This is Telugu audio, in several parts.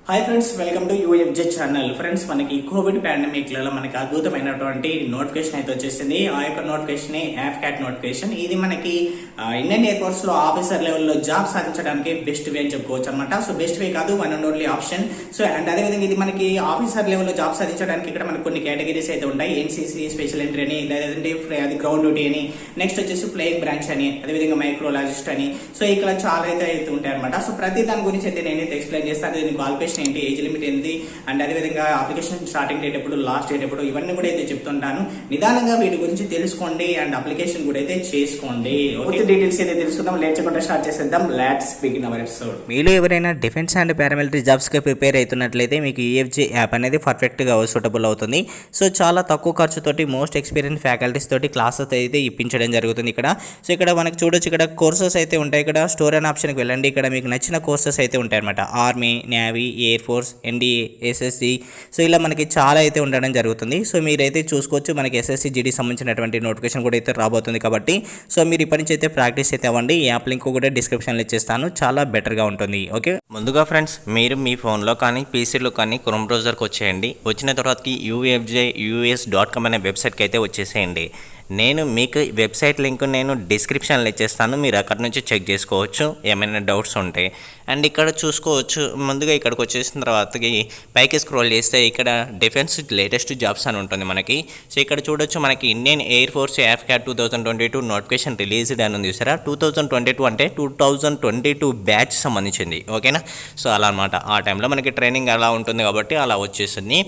Hi friends, welcome to UFJ channel. Friends, మనకి కోవిడ్ పాండమిక్ లలో మనకి అద్భుతమైనటువంటి నోటిఫికేషన్ అయితే వచ్చేసింది. ఆ యొక్క నోటిఫికేషన్ AFCAT నోటిఫికేషన్. ఇది మనకి ఇండియన్ ఎయిర్ ఫోర్స్ లో ఆఫీసర్ లెవెల్లో జాబ్ సాధించడానికి బెస్ట్ వే అని చెప్పుకోవచ్చు అనమాట. సో బెస్ట్ వే కాదు, one and only option. So and అదేవిధంగా ఇది మనకి ఆఫీసర్ లెవెల్లో జాబ్ సాధించడానికి ఇక్కడ మనకు కొన్ని కేటగిరీస్ అయితే ఉంటాయి. ఎన్సీసీ, స్పెషల్ ఎంట్రీ అని, లేదంటే అది గ్రౌండ్ డ్యూటీ అని, నెక్స్ట్ వచ్చేసి ఫ్లయింగ్ బ్రాంచ్ అని, అదేవిధంగా మైక్రోలాజిస్ట్ అని. సో ఇక్కడ చాలా అయితే ఉంటాయి అనమాట. సో ప్రతి దాని గురించి అయితే నేనైతే ఎక్స్ప్లెయిన్ చేస్తాను. దీని క్వాలిఫికేషన్ ఏంటి, ఏజ్ లిమిట్ ఏంటి, అండ్ అదేవిధంగా అప్లికేషన్ స్టార్టింగ్ డేట్ ఎప్పుడు, లాస్ట్ డేట్ ఎప్పుడు, ఇవన్నీ కూడా అయితే చెప్తుంటాను. నిదానంగా వీటి గురించి తెలుసుకోండి అండ్ అప్లికేషన్ కూడా అయితే చేసుకోండి. ఓకే, డీటెయిల్స్ అయితే తెలుసుకుందాం. లేట్ చేయకుండా స్టార్ట్ చేసేద్దాం. Let's begin our episode. మీలో ఎవరైనా డిఫెన్స్ అండ్ పారామిలిటరీ జాబ్స్ కి ప్రిపేర్ అవుతున్నట్లయితే మీకు EFG యాప్ అనేది పర్ఫెక్ట్ గా సూటబుల్ అవుతుంది. సో చాలా తక్కువ ఖర్చుతోటి మోస్ట్ ఎక్స్పీరియన్స్ ఫ్యాకల్టీస్ తోటి క్లాసెస్ అయితే ఇప్పించడం జరుగుతుంది ఇక్కడ. సో ఇక్కడ మనకు చూడొచ్చు, ఇక్కడ కోర్సెస్ అయితే ఉంటాయి. ఇక్కడ స్టోర్ అనే ఆప్షన్కి వెళ్ళండి. ఇక్కడ మీకు నచ్చిన కోర్సెస్ అయితే ఉంటాయి అనమాట. Army, navy, air force, NDA, SSC. So ఇలా మనకి చాలా అయితే ఉండడం జరుగుతుంది. సో మీరైతే చూసుకోవచ్చు, మనకి SSC GD సంబంధించినటువంటి నోటిఫికేషన్ కూడా అయితే రాబోతుంది కాబట్టి సో మీరు ఇప్పటి నుంచి అయితే ప్రాక్టీస్ అయితే అవ్వండి. ఈ యాప్ లింక్ కూడా డిస్క్రిప్షన్లో ఇచ్చేస్తాను, చాలా బెటర్గా ఉంటుంది. ఓకే, ముందుగా ఫ్రెండ్స్, మీరు మీ ఫోన్లో కానీ పీసీలో కానీ క్రోమ్ బ్రౌజర్కి వచ్చేయండి. వచ్చిన తర్వాతకి UFJUS.com అనే వెబ్సైట్కి అయితే వచ్చేసేయండి. నేను మీకు వెబ్సైట్ లింక్ నేను డిస్క్రిప్షన్లో ఇచ్చేస్తాను, మీరు అక్కడ నుంచి చెక్ చేసుకోవచ్చు ఏమైనా డౌట్స్ ఉంటే. అండ్ ఇక్కడ చూసుకోవచ్చు, ముందుగా ఇక్కడికి వచ్చేసిన తర్వాతకి పైకి స్క్రోల్ చేస్తే ఇక్కడ డిఫెన్స్ లేటెస్ట్ జాబ్స్ అని ఉంటుంది మనకి. సో ఇక్కడ చూడొచ్చు, మనకి Indian air force AFCAT 2022 notification released అని ఉంది చూసారా. 2022 అంటే 2022 బ్యాచ్ సంబంధించింది. ఓకేనా, సో అలా అనమాట. ఆ టైంలో మనకి ట్రైనింగ్ అలా ఉంటుంది కాబట్టి అలా వచ్చేసింది.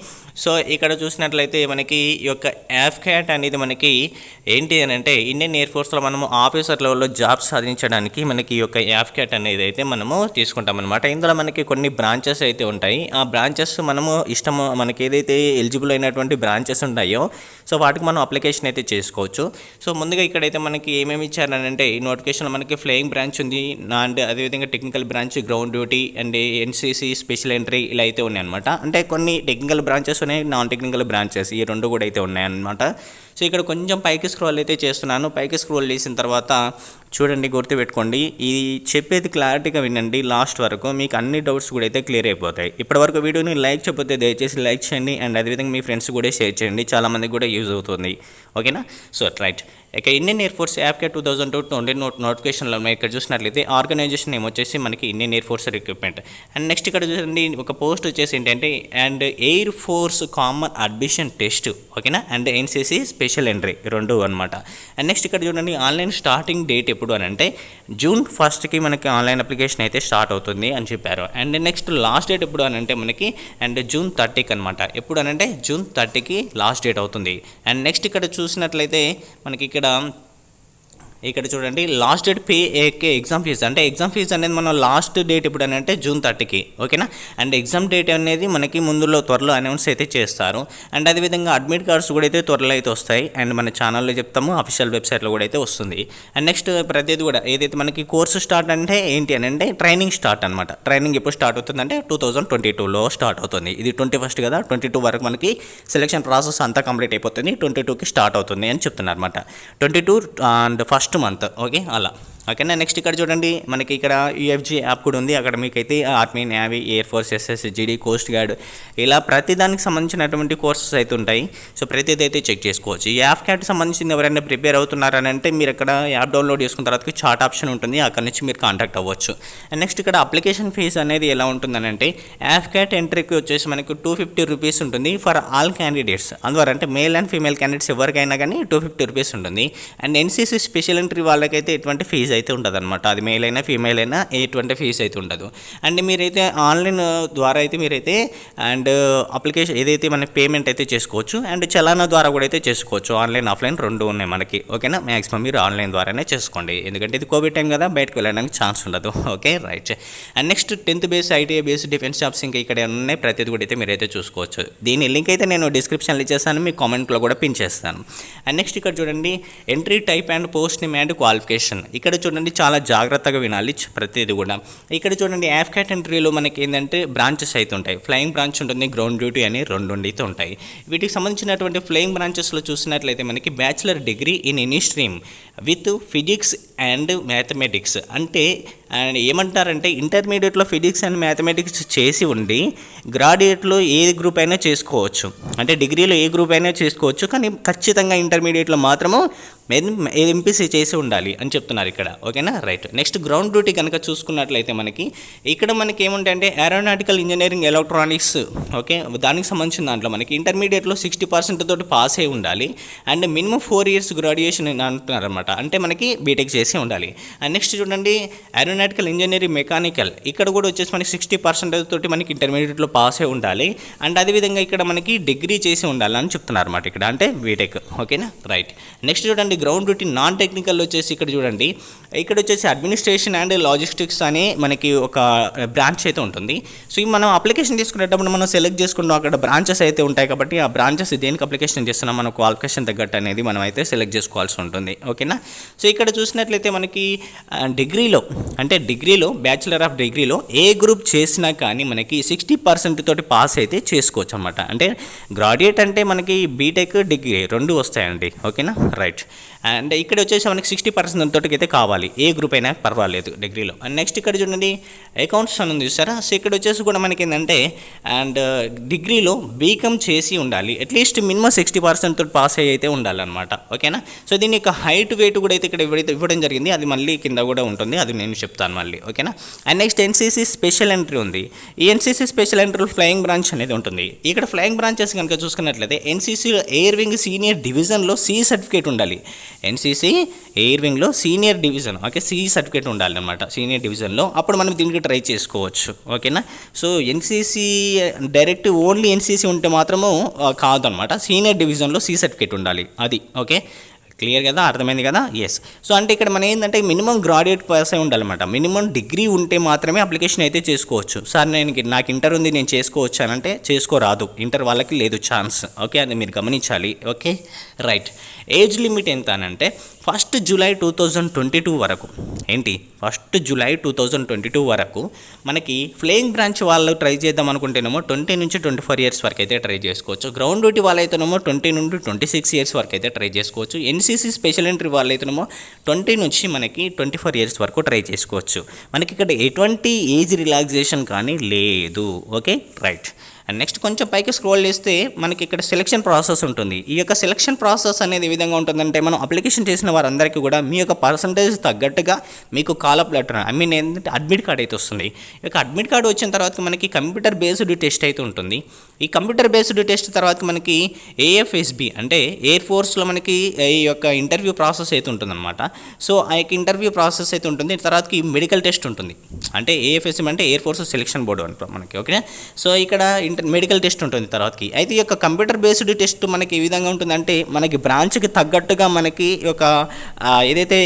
సో ఇక్కడ చూసినట్లయితే మనకి ఈ యొక్క AFCAT అనేది మనకి ఏంటి అని అంటే, ఇండియన్ ఎయిర్ ఫోర్స్లో మనము ఆఫీసర్ లెవెల్లో జాబ్ సాధించడానికి మనకి ఈ యొక్క AFCAT అనేది అయితే మనము తీసుకుంటాం అనమాట. ఇందులో మనకి కొన్ని బ్రాంచెస్ అయితే ఉంటాయి. ఆ బ్రాంచెస్ మనము ఇష్టము, మనకి ఏదైతే ఎలిజిబుల్ అయినటువంటి బ్రాంచెస్ ఉంటాయో సో వాటికి మనం అప్లికేషన్ అయితే చేసుకోవచ్చు. సో ముందుగా ఇక్కడైతే మనకి ఏమేమి ఇచ్చారనంటే, ఈ నోటిఫికేషన్లో మనకి ఫ్లయింగ్ బ్రాంచ్ ఉంది, అండ్ అదేవిధంగా technical branch, ground duty, and NCC, special entry ఇలా అయితే ఉన్నాయి అనమాట. అంటే కొన్ని టెక్నికల్ బ్రాంచెస్ ఉన్నాయి, నాన్ టెక్నికల్ బ్రాంచెస్, ఈ రెండు కూడా అయితే ఉన్నాయన్నమాట. సో ఇక్కడ కొంచెం పైకి స్క్రోల్ అయితే చేస్తున్నాను. పైకి స్క్రోల్ చేసిన తర్వాత చూడండి, గుర్తుపెట్టుకోండి, ఇది చెప్పేది క్లారిటీగా వినండి లాస్ట్ వరకు, మీకు అన్ని డౌట్స్ కూడా అయితే క్లియర్ అయిపోతాయి. ఇప్పటివరకు వీడియోని లైక్ చెప్పితే దయచేసి లైక్ చేయండి, అండ్ అదేవిధంగా మీ ఫ్రెండ్స్ కూడా షేర్ చేయండి, చాలామందికి కూడా యూజ్ అవుతుంది. ఓకేనా, సో రైట్. ఇక ఇండియన్ ఎయిర్ ఫోర్స్ AFCAT 2022 నోటిఫికేషన్లో ఇక్కడ చూసినట్లయితే ఆర్గనైజేషన్ నేమ్ వచ్చేసి మనకి Indian air force recruitment. And next ఇక్కడ చూడండి, ఒక పోస్ట్ వచ్చేసి ఏంటంటే and air force common admission test. ఓకేనా, అండ్ NCC స్పెషల్ ఎంట్రీ రెండు అనమాట. అండ్ నెక్స్ట్ ఇక్కడ చూడండి, ఆన్లైన్ స్టార్టింగ్ డేట్ ఎప్పుడు అని అంటే June 1st మనకి ఆన్లైన్ అప్లికేషన్ అయితే స్టార్ట్ అవుతుంది అని చెప్పారు. అండ్ నెక్స్ట్ లాస్ట్ డేట్ ఎప్పుడు అని అంటే మనకి అండ్ June 30 అనమాట. ఎప్పుడు అని అంటే June 30 లాస్ట్ డేట్ అవుతుంది. అండ్ నెక్స్ట్ ఇక్కడ చూసినట్లయితే మనకి ఇక్కడ చూడండి, last date pay exam fee, అంటే ఎగ్జామ్ ఫీజు అనేది మనం లాస్ట్ డేట్ ఎప్పుడు అని అంటే June 30. ఓకేనా, అండ్ ఎగ్జామ్ డేట్ అనేది మనకి త్వరలో అనౌన్స్ అయితే చేస్తారు. అండ్ అదేవిధంగా అడ్మిట్ కార్డ్స్ కూడా అయితే త్వరలో అయితే వస్తాయి, అండ్ మన ఛానల్లో చెప్తాము, అఫీషియల్ వెబ్సైట్లో కూడా అయితే వస్తుంది. అండ్ నెక్స్ట్ ప్రతిదీ కూడా ఏదైతే మనకి కోర్సు స్టార్ట్ అంటే ఏంటి అని అంటే ట్రైనింగ్ స్టార్ట్ అనమాట. ట్రైనింగ్ ఎప్పుడు స్టార్ట్ అవుతుంది అంటే 2022లో స్టార్ట్ అవుతుంది. ఇది 21st కదా, 22 వరకు మనకి సెలెక్షన్ ప్రాసెస్ అంతా కంప్లీట్ అయిపోతుంది, 22కి స్టార్ట్ అవుతుంది అని చెప్తున్నారు అనమాట. 22 అండ్ ఫస్ట్ మంత్. ఓకే, అలా. ఓకేనా, నెక్స్ట్ ఇక్కడ చూడండి, మనకి ఇక్కడ UFG యాప్ కూడా ఉంది. అక్కడ మీకైతే army, navy, air force, SSC GD, coast guard ఇలా ప్రతి దానికి సంబంధించినటువంటి కోర్సెస్ అయితే ఉంటాయి. సో ప్రతిదీ అయితే చెక్ చేసుకోవచ్చు. ఈ AFCAT సంబంధించిన ఎవరైనా ప్రిపేర్ అవుతున్నారని అంటే మీరు ఇక్కడ యాప్ డౌన్లోడ్ చేసుకున్న తర్వాత చాట్ ఆప్షన్ ఉంటుంది, అక్కడ నుంచి మీరు కాంటాక్ట్ అవ్వచ్చు. అండ్ నెక్స్ట్ ఇక్కడ అప్లికేషన్ ఫీజు అనేది ఎలా ఉంటుందని అంటే AFCAT ఎంట్రీకి వచ్చేసి మనకు 250 రూపీస్ ఉంటుంది ఫర్ ఆల్ క్యాండిడేట్స్. అందువల్ల అంటే మేల్ అండ్ ఫీమేల్ క్యాండిడేట్స్ ఎవరికైనా కానీ 250 రూపీస్ ఉంటుంది. అండ్ NCC స్పెషల్ ఎంట్రీ వాళ్ళకైతే ఎటువంటి ఫీజు అయితే ఉంటుంది అనమాట. అది మేల్ అయినా ఫీమేల్ అయినా ఎటువంటి ఫీజు అయితే ఉండదు. అండ్ మీరైతే ఆన్లైన్ ద్వారా అయితే మీరైతే అండ్ అప్లికేషన్ ఏదైతే మన పేమెంట్ అయితే చేసుకోవచ్చు, అండ్ చలానా ద్వారా కూడా అయితే చేసుకోవచ్చు. ఆన్లైన్, ఆఫ్లైన్ రెండు ఉన్నాయి మనకి. ఓకేనా, మ్యాక్సిమం మీరు ఆన్లైన్ ద్వారానే చేసుకోండి, ఎందుకంటే ఇది కోవిడ్ టైం కదా, బయటకు వెళ్ళడానికి ఛాన్స్ ఉండదు. Okay, right. And next 10th base, ITI base, defence jobs ఇంకా ఇక్కడ ఉన్నాయి, ప్రతిదీ కూడా అయితే మీరైతే చూసుకోవచ్చు. దీని లింక్ అయితే నేను డిస్క్రిప్షన్లో ఇచ్చేస్తాను, మీ కామెంట్లో కూడా పిన్ చేస్తాను. అండ్ నెక్స్ట్ ఇక్కడ చూడండి, entry type and post name and qualification. ఇక్కడ చూడండి, చాలా జాగ్రత్తగా వినాలి ప్రతిదీ కూడా. ఇక్కడ చూడండి, AFCAT ఎంట్రీలో మనకి ఏంటంటే బ్రాంచెస్ అయితే ఉంటాయి. ఫ్లయింగ్ బ్రాంచ్ ఉంటుంది, గ్రౌండ్ డ్యూటీ అని రెండు అయితే ఉంటాయి. వీటికి సంబంధించినటువంటి ఫ్లయింగ్ బ్రాంచెస్లో చూసినట్లయితే మనకి bachelor degree in any stream with physics and mathematics, అంటే అండ్ ఏమంటారంటే ఇంటర్మీడియట్లో ఫిజిక్స్ అండ్ మ్యాథమెటిక్స్ చేసి ఉండి గ్రాడ్యుయేట్లో ఏ గ్రూప్ అయినా చేసుకోవచ్చు, అంటే డిగ్రీలో ఏ గ్రూప్ అయినా చేసుకోవచ్చు, కానీ ఖచ్చితంగా ఇంటర్మీడియట్లో మాత్రము ఎంపీసీ చేసి ఉండాలి అని చెప్తున్నారు ఇక్కడ. ఓకేనా, రైట్. నెక్స్ట్ గ్రౌండ్ డ్యూటీ కనుక చూసుకున్నట్లయితే ఇక్కడ మనకి ఏముంటాయంటే ఏరోనాటికల్ ఇంజనీరింగ్ ఎలక్ట్రానిక్స్, ఓకే, దానికి సంబంధించిన దాంట్లో మనకి ఇంటర్మీడియట్లో 60% తోటి పాస్ అయి ఉండాలి అండ్ మినిమం 4 years గ్రాడ్యుయేషన్ అంటున్నారు అనమాట, అంటే మనకి బీటెక్ చేసి ఉండాలి. అండ్ నెక్స్ట్ చూడండి ఏరోనాటికల్ ఇంజనీరింగ్ మెకానికల్, ఇక్కడ కూడా వచ్చేసి మనకి 60% తోటి మనకి ఇంటర్మీడియట్లో పాస్ అయి ఉండాలి అండ్ అదేవిధంగా ఇక్కడ మనకి డిగ్రీ చేసి ఉండాలి అని చెప్తున్నారు అనమాట ఇక్కడ, అంటే బీటెక్. ఓకేనా, రైట్. నెక్స్ట్ చూడండి గ్రౌండ్ డ్యూటీ నాన్ టెక్నికల్ వచ్చేసి ఇక్కడ చూడండి, ఇక్కడ వచ్చేసి అడ్మినిస్ట్రేషన్ అండ్ లాజిస్టిక్స్ అనే మనకి ఒక బ్రాంచ్ అయితే ఉంటుంది. సో ఈ మనం అప్లికేషన్ తీసుకునేటప్పుడు మనం సెలెక్ట్ చేసుకుంటాం, అక్కడ బ్రాంచెస్ అయితే ఉంటాయి కాబట్టి ఆ బ్రాంచెస్ దేనికి అప్లికేషన్ చేస్తున్నాం మన క్వాలిఫికేషన్ తగ్గట్టు అనేది మనం అయితే సెలెక్ట్ చేసుకోవాల్సి ఉంటుంది. ఓకేనా, సో ఇక్కడ చూసినట్లయితే మనకి డిగ్రీలో బ్యాచిలర్ ఆఫ్ డిగ్రీలో ఏ గ్రూప్ చేసినా కానీ మనకి 60% తోటి పాస్ అయితే చేసుకోవచ్చు అనమాట, అంటే గ్రాడ్యుయేట్ అంటే మనకి బీటెక్ డిగ్రీ 2 వస్తాయండి. ఓకేనా, రైట్. అండ్ ఇక్కడ వచ్చేసి మనకి 60% తోటికి అయితే కావాలి, ఏ గ్రూప్ అయినా పర్వాలేదు డిగ్రీలో. అండ్ నెక్స్ట్ ఇక్కడ చూడండి అకౌంట్స్ అని ఉంది చూసారా, సో ఇక్కడ వచ్చేసి కూడా మనకి ఏంటంటే అండ్ డిగ్రీలో బీకామ్ చేసి ఉండాలి, అట్లీస్ట్ మినిమం 60% తోటి పాస్ అయ్యి అయితే ఉండాలన్నమాట. ఓకేనా, సో దీని యొక్క హైట్ వెయిట్ కూడా అయితే ఇక్కడ ఇవ్వడం జరిగింది, అది మళ్ళీ కింద కూడా ఉంటుంది, అది నేను చెప్తాను మళ్ళీ. ఓకేనా, and next NCC special entry ఉంది. ఈ NCC special entry flying branch అనేది ఉంటుంది. ఇక్కడ ఫ్లయింగ్ బ్రాంచెస్ కనుక చూసుకున్నట్లయితే ఎన్సీసీ ఎయిర్ వింగ్ సీనియర్ డివిజన్లో సి సర్టిఫికేట్ ఉండాలి. ఎన్సీసీ ఎయిర్ వింగ్లో senior division, okay, C certificate ఉండాలన్నమాట సీనియర్ డివిజన్లో, అప్పుడు మనం దీనికి ట్రై చేసుకోవచ్చు. ఓకేనా, so NCC direct only NCC ఉంటే మాత్రము కాదనమాట, సీనియర్ డివిజన్లో సి సర్టిఫికేట్ ఉండాలి అది. ఓకే, క్లియర్ కదా, అర్థమైంది కదా. ఎస్, సో అంటే ఇక్కడ మనం ఏంటంటే మినిమం గ్రాడ్యుయేట్ పాస్ అయి ఉండాలన్నమాట, మినిమం డిగ్రీ ఉంటే మాత్రమే అప్లికేషన్ అయితే చేసుకోవచ్చు. సార్ నాకు ఇంటర్ ఉంది నేను చేసుకోవచ్చు అని అంటే చేసుకోరాదు, ఇంటర్ వాళ్ళకి లేదు ఛాన్స్. ఓకే, అది మీరు గమనించాలి. Okay, right. ఏజ్ లిమిట్ ఎంత అని అంటే 1 July 2022 వరకు, ఏంటి 1 July 2022 వరకు మనకి ఫ్లయింగ్ బ్రాంచ్ వాళ్ళు ట్రై చేద్దాం అనుకుంటేనేమో 20 నుంచి 24 years వరకు అయితే ట్రై చేసుకోవచ్చు. గ్రౌండ్ డ్యూటీ వాళ్ళైతేనేమో 20 నుండి 26 years వరకు అయితే ట్రై చేసుకోవచ్చు. ఎన్సీసీ స్పెషల్ ఎంట్రీ వాళ్ళైతేనేమో 20 నుంచి మనకి 24 years వరకు ట్రై చేసుకోవచ్చు. మనకి ఇక్కడ ఎటువంటి ఏజ్ రిలాక్సేషన్ కానీ లేదు. Okay, right. అండ్ నెక్స్ట్ కొంచెం పైకి స్క్రోల్ చేస్తే మనకి ఇక్కడ సెలక్షన్ ప్రాసెస్ ఉంటుంది. ఈ యొక్క సెలక్షన్ ప్రాసెస్ అనేది ఏ విధంగా ఉంటుందంటే మనం అప్లికేషన్ చేసిన వారందరికీ కూడా మీ యొక్క పర్సంటేజ్ తగ్గట్టుగా మీకు కాల్ అప్ లెటర్ ఏంటంటే అడ్మిట్ కార్డ్ అయితే వస్తుంది. ఈ యొక్క అడ్మిట్ కార్డు వచ్చిన తర్వాత మనకి కంప్యూటర్ బేస్డ్ టెస్ట్ అయితే ఉంటుంది. ఈ కంప్యూటర్ బేస్డ్ టెస్ట్ తర్వాత మనకి ఏఎఫ్ఎస్బి అంటే ఎయిర్ ఫోర్స్లో మనకి ఈ యొక్క ఇంటర్వ్యూ ప్రాసెస్ అయితే ఉంటుందన్నమాట. సో ఆ యొక్క ఇంటర్వ్యూ ప్రాసెస్ అయితే ఉంటుంది. తర్వాతకి మెడికల్ టెస్ట్ ఉంటుంది, అంటే ఏఎఫ్ఎస్బి అంటే ఎయిర్ ఫోర్స్ సెలక్షన్ బోర్డు అంటాం మనకి. ఓకే, సో ఇక్కడ మెడికల్ టెస్ట్ ఉంటుంది తర్వాతకి. అయితే ఈ యొక్క కంప్యూటర్ బేస్డ్ టెస్ట్ మనకి ఏ విధంగా ఉంటుందంటే మనకి బ్రాంచ్కి తగ్గట్టుగా మనకి ఒక ఏదైతే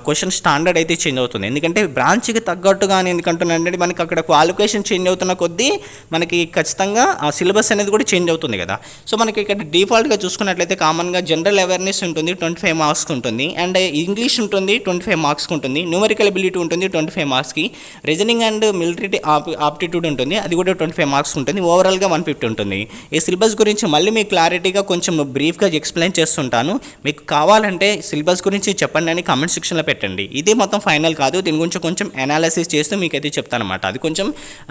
క్వశ్చన్ స్టాండర్డ్ అయితే చేంజ్ అవుతుంది. ఎందుకంటే బ్రాంచ్కి తగ్గట్టుగా అని ఎందుకంటున్నానంటే మనకి అక్కడ క్వాలిఫికేషన్ చేంజ్ అవుతున్న కొద్దీ మనకి ఖచ్చితంగా ఆ సిలబస్ అనేది కూడా చేంజ్ అవుతుంది కదా. సో మనకి ఇక్కడ డిఫాల్ట్గా చూసుకున్నట్లయితే కామన్గా జనరల్ అవేర్నెస్ ఉంటుంది 25 marks ఉంటుంది, అండ్ ఇంగ్లీష్ ఉంటుంది 25 marks ఉంటుంది, న్యూమరికల్ ఎబిలిటీ ఉంటుంది 25 marksకి, రీజనింగ్ అండ్ మిలిటరీ ఆప్టిట్యూడ్ ఉంటుంది, అది కూడా 25 marks ఉంటుంది, ఓవరాల్గా 150 ఉంటుంది. ఈ సిలబస్ గురించి మళ్ళీ మీకు క్లారిటీగా కొంచెం బ్రీఫ్గా ఎక్స్ప్లెయిన్ చేస్తుంటాను. మీకు కావాలంటే సిలబస్ గురించి చెప్పండి అని కామెంట్ సెక్షన్లో పెట్టండి. ఇది మొత్తం ఫైనల్ కాదు, దీని గురించి కొంచెం అనాలిసిస్ చేస్తూ మీకైతే చెప్తాను అనమాట. అది కొంచెం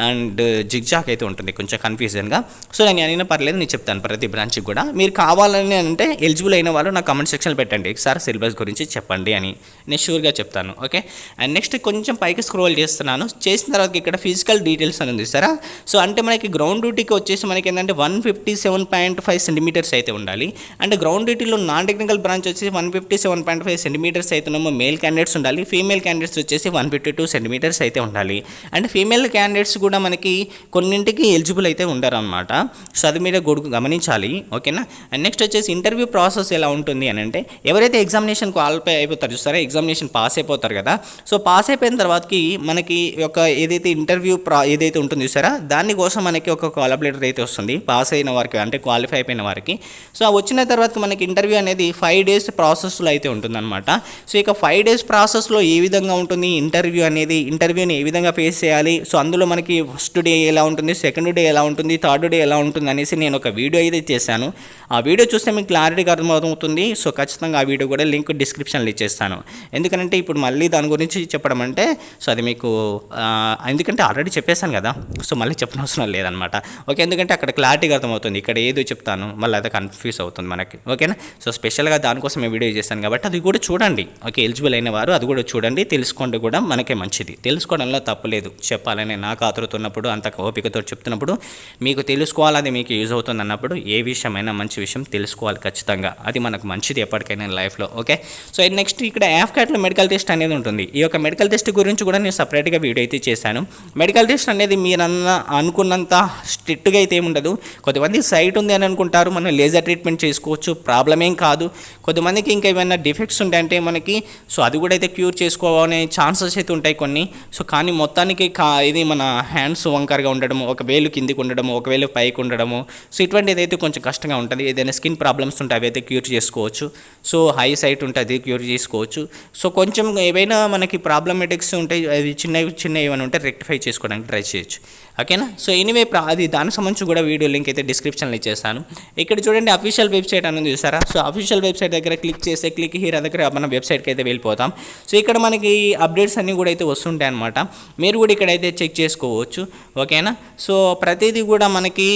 అండ్ జిగ్జాక్ అయితే ఉంటుంది, కొంచెం కన్ఫ్యూజన్గా. సో నేను అయినా పర్లేదు, నేను చెప్తాను ప్రతి బ్రాంచ్కి కూడా. మీరు కావాలని అంటే ఎలిజిబుల్ అయిన వాళ్ళు నా కామెంట్ సెక్షన్లో పెట్టండి, సార్ సిలబస్ గురించి చెప్పండి అని, నేను షూర్గా చెప్తాను. ఓకే, అండ్ నెక్స్ట్ కొంచెం పైకి స్క్రోల్ చేస్తున్నాను. చేసిన తర్వాత ఇక్కడ ఫిజికల్ డీటెయిల్స్ అని ఉంది సార్. సో అంటే మనకి గ్రౌండ్ డ్యూటీకి వచ్చేసి మనకి ఏంటంటే 157.5 centimeters అయితే ఉండాలి. అండ్ గ్రౌండ్ డ్యూటీలో నాన్ టెక్నికల్ బ్రాంచ్ వచ్చేసి 157.5 centimeters అయితేనేమో మేల్ క్యాండిడేట్స్ ఉండాలి, ఫీమేల్ క్యాండిడేట్స్ వచ్చేసి 152 centimeters అయితే ఉండాలి. అండ్ ఫీమేల్ క్యాండిడేట్స్ కూడా మనకి కొన్నింటికి ఎలిజిబుల్ అయితే ఉండరు అనమాట. సో అది మీరు గమనించాలి. ఓకేనా, అండ్ నెక్స్ట్ వచ్చేసి ఇంటర్వ్యూ ప్రాసెస్ ఎలా ఉంటుంది అని అంటే ఎవరైతే ఎగ్జామినేషన్ క్వాలిఫై అయిపోతారు చూస్తారా, ఎగ్జామినేషన్ పాస్ అయిపోతారు కదా. సో పాస్ అయిపోయిన తర్వాతకి మనకి ఒక ఏదైతే ఇంటర్వ్యూ ఏదైతే ఉంటుంది చూసారా, దానికోసం మనకి ఒక కాల్ అప్ యాక్సెప్ట్ లెటర్ అయితే వస్తుంది పాస్ అయిన వారికి, అంటే క్వాలిఫై అయిపోయిన వారికి. సో ఆ వచ్చిన తర్వాత మనకి ఇంటర్వ్యూ అనేది 5 days ప్రాసెస్లో అయితే ఉంటుందన్నమాట. సో ఇక 5 days ప్రాసెస్లో ఏ విధంగా ఉంటుంది ఇంటర్వ్యూని ఏ విధంగా ఫేస్ చేయాలి, సో అందులో మనకి ఫస్ట్ డే ఎలా ఉంటుంది, సెకండ్ డే ఎలా ఉంటుంది, థర్డ్ డే ఎలా ఉంటుంది అనేసి నేను ఒక వీడియో అయితే చేశాను. ఆ వీడియో చూస్తే మీకు క్లారిటీగా అర్థమవుతుంది. సో ఖచ్చితంగా ఆ వీడియో కూడా లింక్ డిస్క్రిప్షన్లో ఇచ్చేస్తాను. ఎందుకంటే ఇప్పుడు మళ్ళీ దాని గురించి చెప్పడం అంటే సో అది మీకు ఎందుకంటే ఆల్రెడీ చెప్పేశాను కదా, సో మళ్ళీ చెప్పనవసరం లేదనమాట. ఓకే, ఎందుకంటే అక్కడ క్లారిటీగా అర్థమవుతుంది. ఇక్కడ ఏదో చెప్తాను మళ్ళీ అదే కన్ఫ్యూజ్ అవుతుంది మనకి. ఓకేనా, సో స్పెషల్గా దానికోసం నేను వీడియో చేశాను కాబట్టి అది కూడా చూడండి. ఓకే, ఎలిజిబుల్ అయిన వారు అది కూడా చూడండి, తెలుసుకోండి కూడా మనకే మంచిది. తెలుసుకోవడంలో తప్పులేదు. చెప్పాలని నాకు ఆతృత ఉన్నప్పుడు, అంత ఓపికతో చెప్తున్నప్పుడు, మీకు తెలుసుకోవాలి, అది మీకు యూజ్ అవుతుంది అన్నప్పుడు ఏ విషయమైనా మంచి విషయం తెలుసుకోవాలి ఖచ్చితంగా. అది మనకు మంచిది ఎప్పటికైనా లైఫ్లో. ఓకే, సో నెక్స్ట్ ఇక్కడ యాఫ్కాట్లో మెడికల్ టెస్ట్ అనేది ఉంటుంది. ఈ యొక్క మెడికల్ టెస్ట్ గురించి కూడా నేను సపరేట్గా వీడియో అయితే చేశాను. మెడికల్ టెస్ట్ అనేది మీరు అనుకున్నంత స్ట్రిక్ట్గా అయితే ఏముండదు. కొంతమంది సైట్ ఉంది అని అనుకుంటారు, మనం లేజర్ ట్రీట్మెంట్ చేసుకోవచ్చు, ప్రాబ్లం ఏం కాదు. కొంతమందికి ఇంకా ఏమైనా డిఫెక్ట్స్ ఉంటాయంటే మనకి సో అది కూడా అయితే క్యూర్ చేసుకోవాలనే ఛాన్సెస్ అయితే ఉంటాయి కొన్ని. సో కానీ మొత్తానికి ఇది మన హ్యాండ్స్ వంకరగా ఉండడము, ఒక వేలు కిందికి ఉండడము, ఒక వేలు పైకి ఉండడము, సో ఇటువంటిది అయితే కొంచెం కష్టంగా ఉంటుంది. ఏదైనా స్కిన్ ప్రాబ్లమ్స్ ఉంటే అవి అయితే క్యూర్ చేసుకోవచ్చు. సో హై సైట్ ఉంటే అది క్యూర్ చేసుకోవచ్చు. సో కొంచెం ఏవైనా మనకి ప్రాబ్లమేటిక్స్ ఉంటాయి, అవి చిన్న ఏమైనా ఉంటే రెక్టిఫై చేసుకోవడానికి ట్రై చేయొచ్చు. ఓకేనా, సో ఎనీవే అది దానికి సంబంధించి కూడా వీడియో లింక్ అయితే డిస్క్రిప్షన్లో ఇచ్చేస్తాను. ఇక్కడ చూడండి అఫీషియల్ వెబ్సైట్ అనేది చూసారా. సో అఫీషియల్ వెబ్సైట్ దగ్గర క్లిక్ చేస్తే క్లిక్ హీర్ దగ్గర మన వెబ్సైట్కి అయితే వెళ్ళిపోతాం. సో ఇక్కడ మనకి అప్డేట్స్ అన్నీ కూడా అయితే వస్తుంటాయి అనమాట. మీరు కూడా ఇక్కడైతే చెక్ చేసుకోవచ్చు. ఓకేనా, సో ప్రతిదీ కూడా మనకి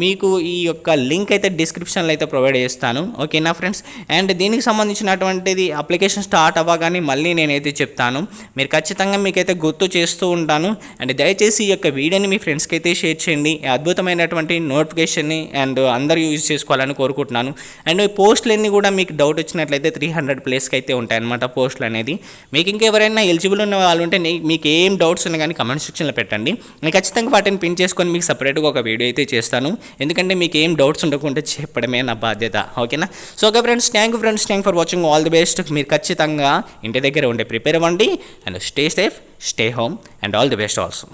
మీకు ఈ యొక్క లింక్ అయితే డిస్క్రిప్షన్లో అయితే ప్రొవైడ్ చేస్తాను. ఓకేనా ఫ్రెండ్స్, అండ్ దీనికి సంబంధించినటువంటిది అప్లికేషన్ స్టార్ట్ అవ్వగానే మళ్ళీ నేనైతే చెప్తాను. మీరు ఖచ్చితంగా మీకైతే గుర్తు చేస్తూ ఉంటాను. అండ్ దయచేసి ఈ యొక్క వీడియోని మీ ఫ్రెండ్స్కి అయితే షేర్ చేయండి. అద్భుతమైనటువంటి నోటిఫికేషన్ని అండ్ అందరూ యూజ్ చేసుకోవాలని కోరుకుంటున్నాను. అండ్ పోస్టులన్నీ కూడా మీకు డౌట్ వచ్చినట్లయితే 300+ అయితే ఉంటాయన్నమాట పోస్టులు అనేది. మీకు ఇంకెవరైనా ఎలిజిబుల్ ఉన్న వాళ్ళు ఉంటే మీకు ఏం డౌట్స్ ఉన్నా కానీ కమెంట్ సెక్షన్లో పెట్టండి. నేను ఖచ్చితంగా వాటిని పిన్ చేసుకొని మీకు సపరేట్గా ఒక వీడియో అయితే చేస్తాను. ఎందుకంటే మీకు ఏం డౌట్స్ ఉండకుండా చెప్పడమే నా బాధ్యత. ఓకేనా, so okay friends, thank for watching. All the best. మీరు ఖచ్చితంగా ఇంటి దగ్గర ఉండే ప్రిపేర్ అవ్వండి and stay safe, stay home and all the best also.